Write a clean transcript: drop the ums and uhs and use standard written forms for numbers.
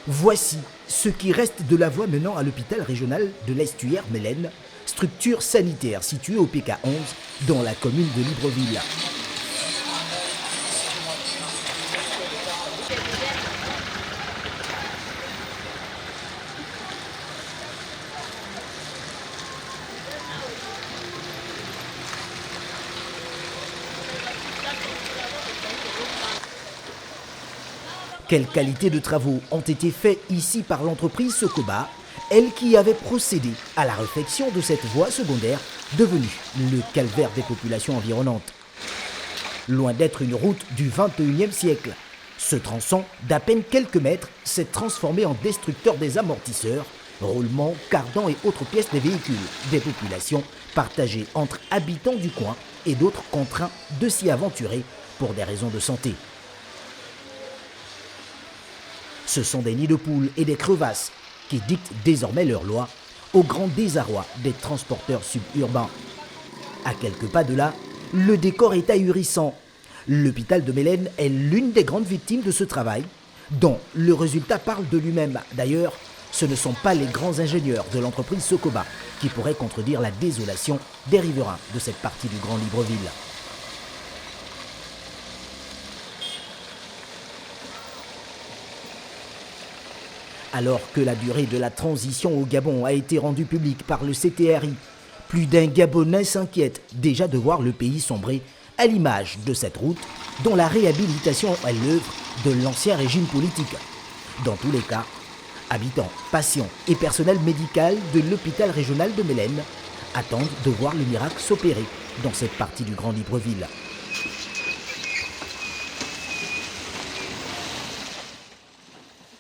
Voici ce qui reste de la voie menant à l'hôpital régional de l'Estuaire Mélène, structure sanitaire située au PK 11 dans la commune de Libreville. Quelle qualité de travaux ont été faits ici par l'entreprise Socoba, elle qui avait procédé à la réfection de cette voie secondaire devenue le calvaire des populations environnantes. Loin d'être une route du 21e siècle, ce tronçon d'à peine quelques mètres s'est transformé en destructeur des amortisseurs, roulements, cardans et autres pièces des véhicules des populations partagées entre habitants du coin et d'autres contraints de s'y aventurer pour des raisons de santé. Ce sont des nids de poules et des crevasses qui dictent désormais leur loi, au grand désarroi des transporteurs suburbains. À quelques pas de là, le décor est ahurissant. L'hôpital de Mélène est l'une des grandes victimes de ce travail, dont le résultat parle de lui-même. D'ailleurs, ce ne sont pas les grands ingénieurs de l'entreprise Socoba qui pourraient contredire la désolation des riverains de cette partie du Grand Libreville. Alors que la durée de la transition au Gabon a été rendue publique par le CTRI, plus d'un Gabonais s'inquiète déjà de voir le pays sombrer à l'image de cette route dont la réhabilitation est l'œuvre de l'ancien régime politique. Dans tous les cas, habitants, patients et personnel médical de l'hôpital régional de Mélène attendent de voir le miracle s'opérer dans cette partie du Grand Libreville.